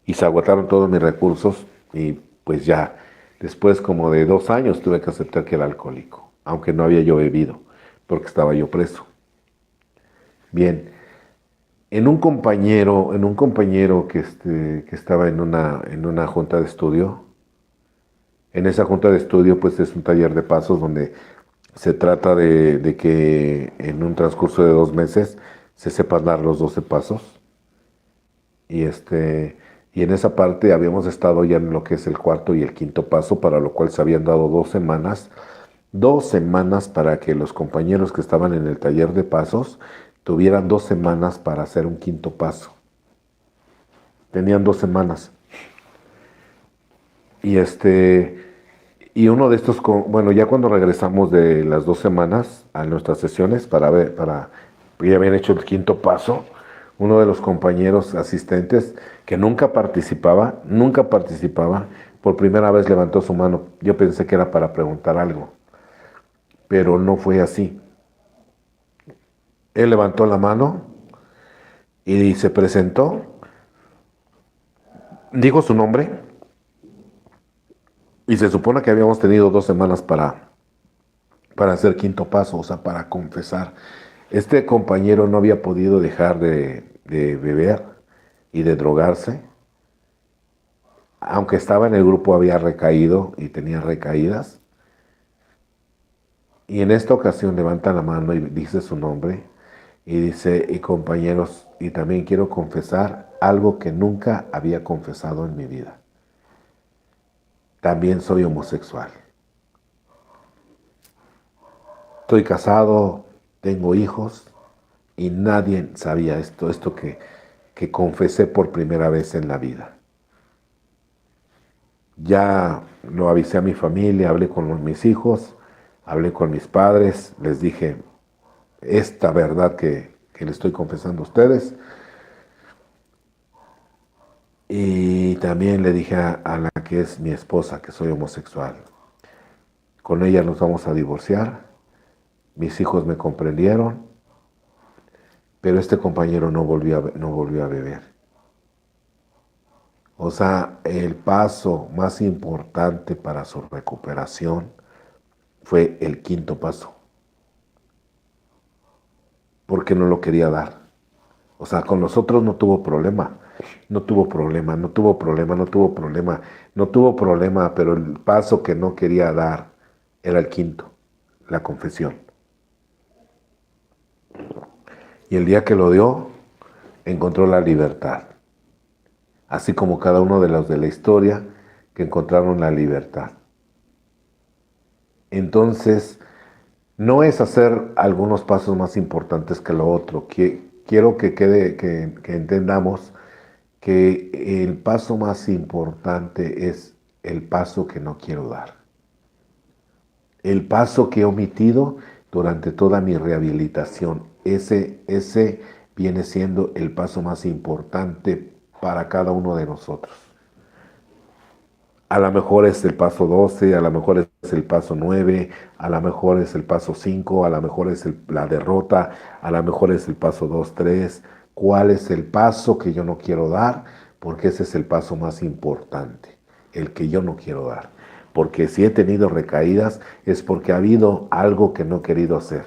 y se agotaron todos mis recursos y pues ya, después como de 2 años tuve que aceptar que era alcohólico, aunque no había yo bebido, porque estaba yo preso. Bien, en un compañero que estaba en una junta de estudio. En esa junta de estudio, pues es un taller de pasos donde se trata de que en un transcurso de 2 meses se sepan dar los 12 pasos. Y en esa parte habíamos estado ya en lo que es el cuarto y el quinto paso, para lo cual se habían dado 2 semanas. 2 semanas para que los compañeros que estaban en el taller de pasos tuvieran 2 semanas para hacer un quinto paso. Tenían 2 semanas. Y uno de estos, bueno, ya cuando regresamos de las 2 semanas a nuestras sesiones ya habían hecho el quinto paso, uno de los compañeros asistentes que nunca participaba, por primera vez levantó su mano. Yo pensé que era para preguntar algo, pero no fue así. Él levantó la mano y se presentó, dijo su nombre. Y se supone que habíamos tenido 2 semanas para hacer quinto paso, o sea, para confesar. Este compañero no había podido dejar de beber y de drogarse. Aunque estaba en el grupo había recaído y tenía recaídas. Y en esta ocasión levanta la mano y dice su nombre y dice, y compañeros, y también quiero confesar algo que nunca había confesado en mi vida. También soy homosexual. Estoy casado, tengo hijos y nadie sabía esto que confesé por primera vez en la vida. Ya lo avisé a mi familia, hablé con mis hijos, hablé con mis padres, les dije esta verdad que le estoy confesando a ustedes. Y también le dije a la que es mi esposa que soy homosexual. Con ella nos vamos a divorciar. Mis hijos me comprendieron, pero este compañero no volvió a beber. O sea, el paso más importante para su recuperación fue el quinto paso, porque no lo quería dar. O sea, con nosotros no tuvo problema, no tuvo problema, no tuvo problema, no tuvo problema, no tuvo problema, pero el paso que no quería dar era el quinto, la confesión. Y el día que lo dio, encontró la libertad, así como cada uno de los de la historia que encontraron la libertad. Entonces, no es hacer algunos pasos más importantes que lo otro. Quiero que quede, que entendamos que el paso más importante es el paso que no quiero dar. El paso que he omitido durante toda mi rehabilitación. Ese viene siendo el paso más importante para cada uno de nosotros. A lo mejor es el paso 12, a lo mejor es el paso 9, a lo mejor es el paso 5, a lo mejor es la derrota, a lo mejor es el paso 2, 3. ¿Cuál es el paso que yo no quiero dar? Porque ese es el paso más importante, el que yo no quiero dar. Porque si he tenido recaídas es porque ha habido algo que no he querido hacer,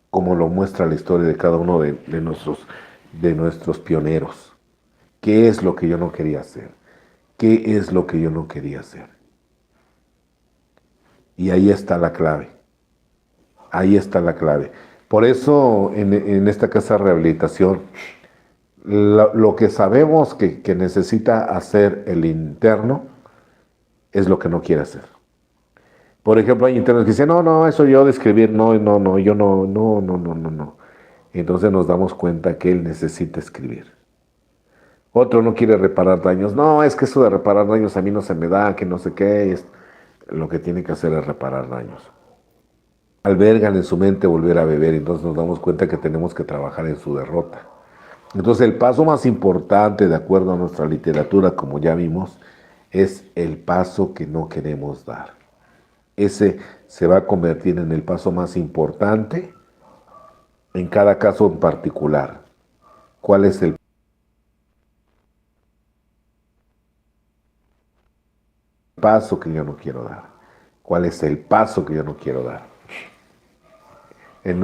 como lo muestra la historia de cada uno de nuestros pioneros. ¿Qué es lo que yo no quería hacer? ¿Qué es lo que yo no quería hacer? Y ahí está la clave. Ahí está la clave. Por eso en esta casa de rehabilitación, lo que sabemos que necesita hacer el interno es lo que no quiere hacer. Por ejemplo, hay internos que dicen, no, eso yo de escribir, no, yo no. Entonces nos damos cuenta que él necesita escribir. Otro no quiere reparar daños. No, es que eso de reparar daños a mí no se me da, que no sé qué. Lo que tiene que hacer es reparar daños. Albergan en su mente volver a beber, entonces nos damos cuenta que tenemos que trabajar en su derrota. Entonces el paso más importante, de acuerdo a nuestra literatura, como ya vimos, es el paso que no queremos dar. Ese se va a convertir en el paso más importante en cada caso en particular. ¿Cuál es el paso que yo no quiero dar? ¿Cuál es el paso que yo no quiero dar? En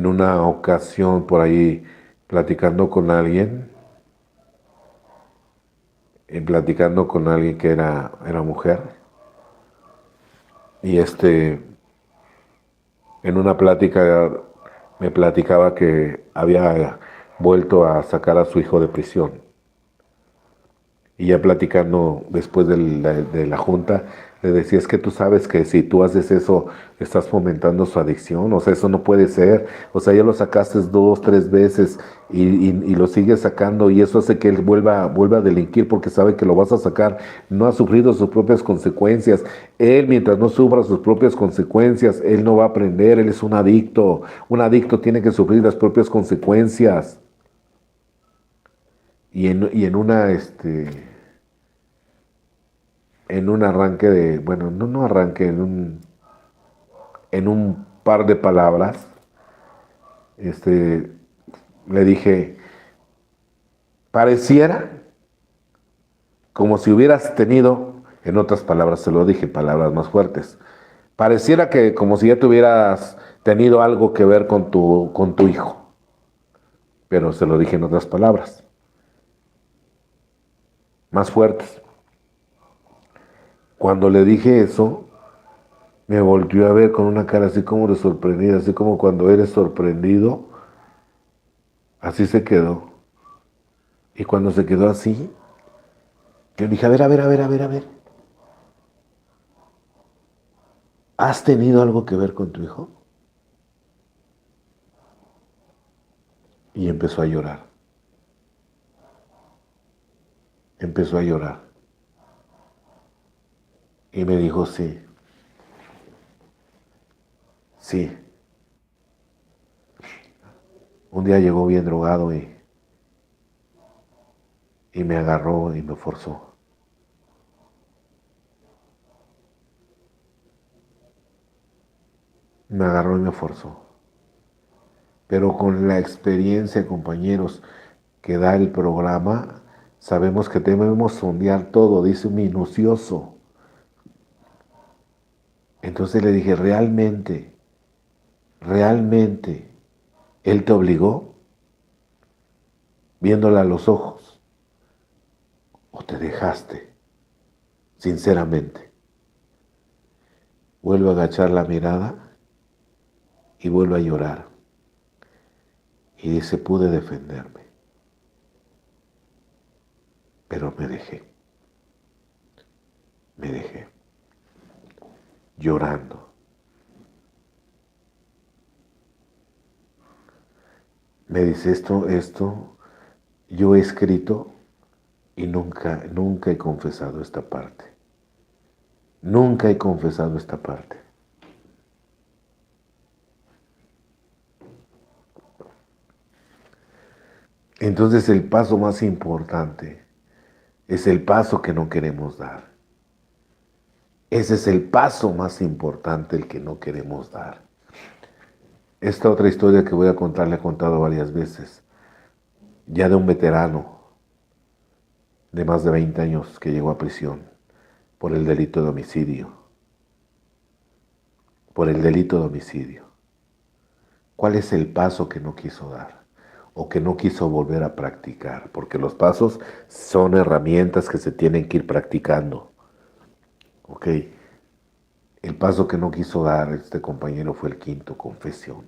una ocasión por ahí platicando con alguien que era mujer, y en una plática me platicaba que había vuelto a sacar a su hijo de prisión. Y ya platicando después de la junta, le decía, es que tú sabes que si tú haces eso, estás fomentando su adicción, o sea, eso no puede ser, o sea, ya lo sacaste 2, 3 veces y lo sigues sacando y eso hace que él vuelva a delinquir porque sabe que lo vas a sacar, no ha sufrido sus propias consecuencias, él mientras no sufra sus propias consecuencias, él no va a aprender, él es un adicto tiene que sufrir las propias consecuencias. Y en un arranque no arranque, en un par de palabras, le dije, pareciera como si hubieras tenido, en otras palabras se lo dije, palabras más fuertes, pareciera que como si ya tuvieras tenido algo que ver con tu hijo. pero se lo dije en otras palabras, más fuertes. Cuando le dije eso, me volvió a ver con una cara así como de sorprendida, así como cuando eres sorprendido, así se quedó. Y cuando se quedó así, yo dije, a ver, a ver, a ver, a ver, a ver, ¿has tenido algo que ver con tu hijo? Y empezó a llorar, empezó a llorar. Y me dijo, sí, sí. Un día llegó bien drogado y me agarró y me forzó. Me agarró y me forzó. Pero con la experiencia, compañeros, que da el programa, sabemos que debemos sondear todo, dice minucioso. Entonces le dije, ¿realmente, realmente, él te obligó, viéndola a los ojos, o te dejaste, sinceramente? Vuelve a agachar la mirada y vuelve a llorar. Y dice, pude defenderme, pero me dejé, llorando. Me dice, esto, yo he escrito y nunca he confesado esta parte. Nunca he confesado esta parte. Entonces el paso más importante es el paso que no queremos dar. Ese es el paso más importante, el que no queremos dar. Esta otra historia que voy a contar la he contado varias veces, ya de un veterano de más de 20 años que llegó a prisión por el delito de homicidio. Por el delito de homicidio. ¿Cuál es el paso que no quiso dar? O que no quiso volver a practicar, porque los pasos son herramientas que se tienen que ir practicando. ¿Ok? El paso que no quiso dar este compañero fue el quinto, confesión.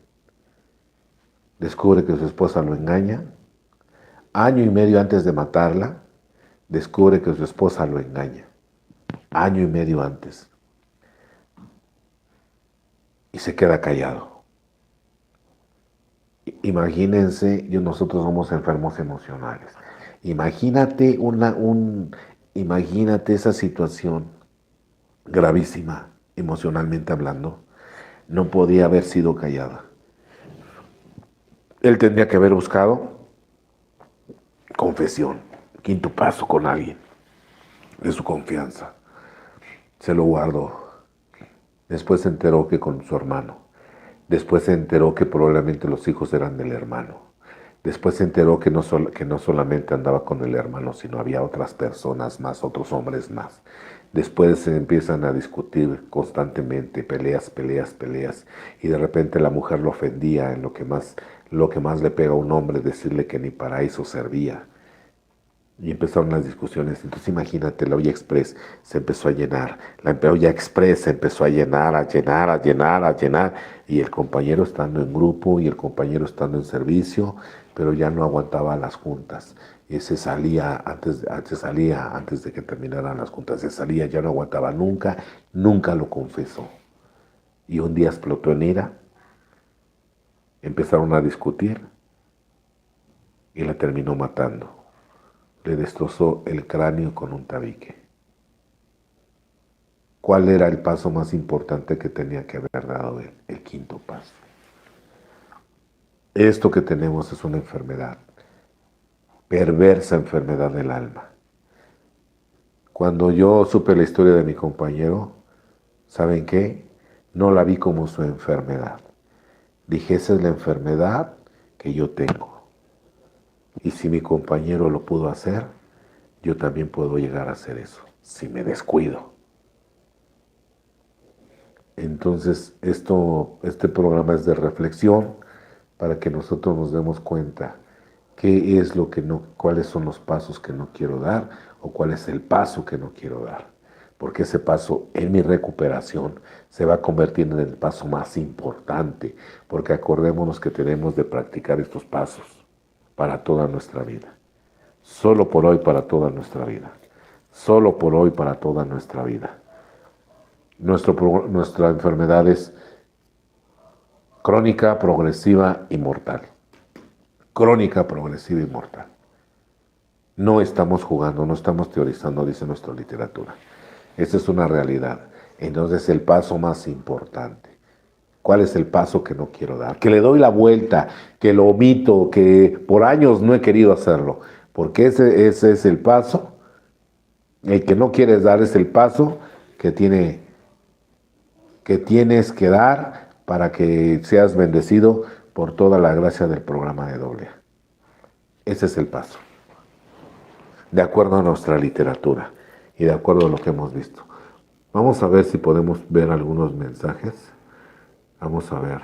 Descubre que su esposa lo engaña. Año y medio antes de matarla, descubre que su esposa lo engaña. Año y medio antes. Y se queda callado. Imagínense, nosotros somos enfermos emocionales. Imagínate imagínate esa situación gravísima, emocionalmente hablando. No podía haber sido callada. Él tendría que haber buscado confesión, quinto paso con alguien de su confianza. Se lo guardó. Después se enteró que con su hermano. Después se enteró que probablemente los hijos eran del hermano. Después se enteró que no solamente andaba con el hermano, sino había otras personas más, otros hombres más. Después se empiezan a discutir constantemente, peleas, peleas, peleas, y de repente la mujer lo ofendía en lo que más le pega a un hombre, decirle que ni para eso servía. Y empezaron las discusiones. Entonces imagínate, la olla express se empezó a llenar. La olla express se empezó a llenar, a llenar, a llenar, a llenar. Y el compañero estando en grupo y el compañero estando en servicio, pero ya no aguantaba las juntas. Y se salía antes de que terminaran las juntas. Se salía, ya no aguantaba nunca, nunca lo confesó. Y un día explotó en ira. Empezaron a discutir y la terminó matando. Le destrozó el cráneo con un tabique. ¿Cuál era el paso más importante que tenía que haber dado él? El quinto paso. Esto que tenemos es una enfermedad, perversa enfermedad del alma. Cuando yo supe la historia de mi compañero, ¿saben qué? No la vi como su enfermedad. Dije, esa es la enfermedad que yo tengo. Y si mi compañero lo pudo hacer, yo también puedo llegar a hacer eso, si me descuido. Entonces, este programa es de reflexión para que nosotros nos demos cuenta qué es lo que no, cuáles son los pasos que no quiero dar o cuál es el paso que no quiero dar. Porque ese paso en mi recuperación se va a convertir en el paso más importante, porque acordémonos que tenemos de practicar estos pasos para toda nuestra vida. Solo por hoy para toda nuestra vida. Solo por hoy para toda nuestra vida. Nuestra enfermedad es crónica, progresiva y mortal. Crónica, progresiva y mortal. No estamos jugando, no estamos teorizando, dice nuestra literatura. Esa es una realidad. Entonces el paso más importante. ¿Cuál es el paso que no quiero dar? Que le doy la vuelta, que lo omito, que por años no he querido hacerlo. Porque ese es el paso. El que no quieres dar es el paso que tienes que dar para que seas bendecido por toda la gracia del programa de AA. Ese es el paso. De acuerdo a nuestra literatura y de acuerdo a lo que hemos visto. Vamos a ver si podemos ver algunos mensajes. Vamos a ver.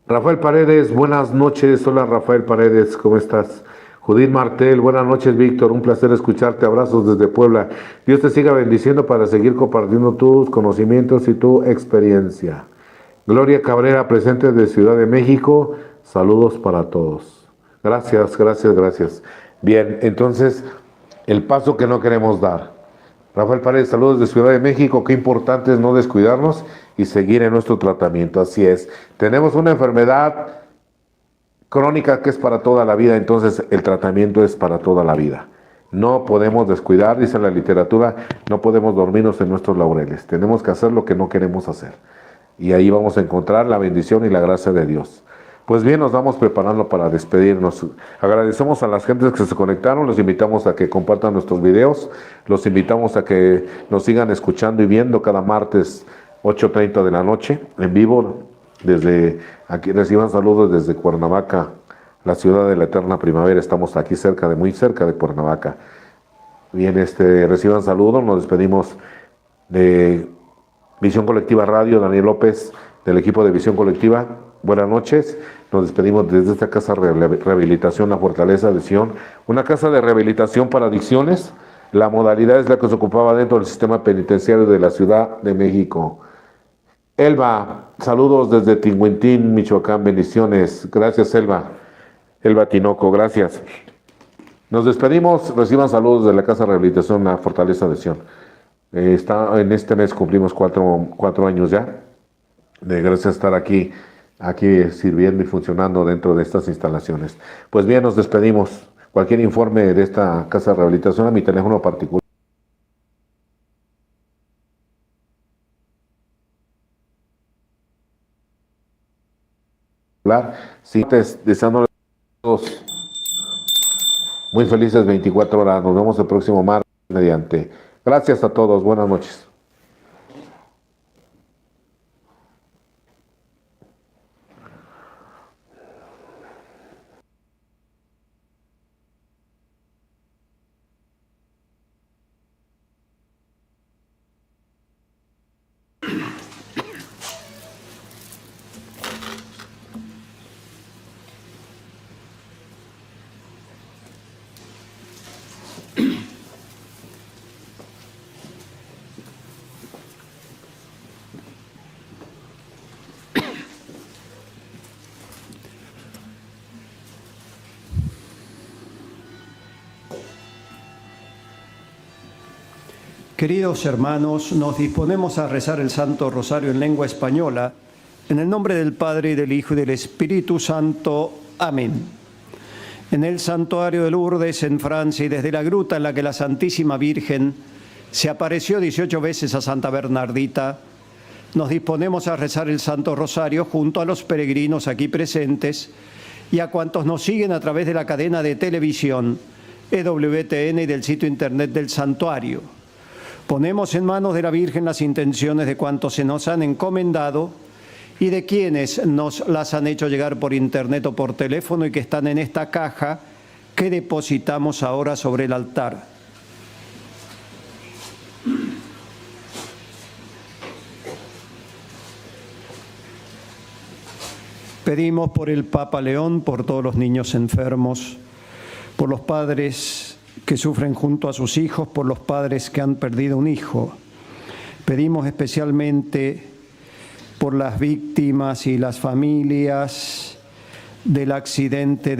Rafael Paredes, buenas noches. Hola Rafael Paredes, ¿cómo estás? Judith Martel, buenas noches Víctor, un placer escucharte, abrazos desde Puebla. Dios te siga bendiciendo para seguir compartiendo tus conocimientos y tu experiencia. Gloria Cabrera, presente de Ciudad de México, saludos para todos. Gracias, gracias, gracias. Bien, entonces, el paso que no queremos dar. Rafael Paredes, saludos de Ciudad de México, qué importante es no descuidarnos y seguir en nuestro tratamiento, así es. Tenemos una enfermedad crónica que es para toda la vida, entonces el tratamiento es para toda la vida. No podemos descuidar, dice la literatura, no podemos dormirnos en nuestros laureles. Tenemos que hacer lo que no queremos hacer. Y ahí vamos a encontrar la bendición y la gracia de Dios. Pues bien, nos vamos preparando para despedirnos. Agradecemos a las gentes que se conectaron, los invitamos a que compartan nuestros videos, los invitamos a que nos sigan escuchando y viendo cada martes 8:30 de la noche en vivo. Desde aquí reciban saludos desde Cuernavaca, la ciudad de la eterna primavera. Estamos aquí muy cerca de Cuernavaca. Bien, reciban saludos, nos despedimos de Visión Colectiva Radio, Daniel López, del equipo de Visión Colectiva. Buenas noches, nos despedimos desde esta casa de rehabilitación La Fortaleza de Sion, una casa de rehabilitación para adicciones. La modalidad es la que se ocupaba dentro del sistema penitenciario de la Ciudad de México. Elba, saludos desde Tinguintín, Michoacán, bendiciones. Gracias, Elba. Elba Tinoco, gracias. Nos despedimos, reciban saludos de la Casa de Rehabilitación La Fortaleza de Sion. En este mes cumplimos cuatro años ya, de gracias a estar aquí sirviendo y funcionando dentro de estas instalaciones. Pues bien, nos despedimos. Cualquier informe de esta Casa de Rehabilitación a mi teléfono particular. Sí, deseándoles a todos muy felices 24 horas. Nos vemos el próximo martes mediante. Gracias a todos. Buenas noches. Queridos hermanos, nos disponemos a rezar el Santo Rosario en lengua española, en el nombre del Padre, y del Hijo, y del Espíritu Santo. Amén. En el santuario de Lourdes, en Francia, y desde la gruta en la que la Santísima Virgen se apareció 18 veces a Santa Bernardita, nos disponemos a rezar el Santo Rosario junto a los peregrinos aquí presentes y a cuantos nos siguen a través de la cadena de televisión EWTN y del sitio internet del santuario. Ponemos en manos de la Virgen las intenciones de cuantos se nos han encomendado y de quienes nos las han hecho llegar por internet o por teléfono y que están en esta caja que depositamos ahora sobre el altar. Pedimos por el Papa León, por todos los niños enfermos, por los padres que sufren junto a sus hijos, por los padres que han perdido un hijo. Pedimos especialmente por las víctimas y las familias del accidente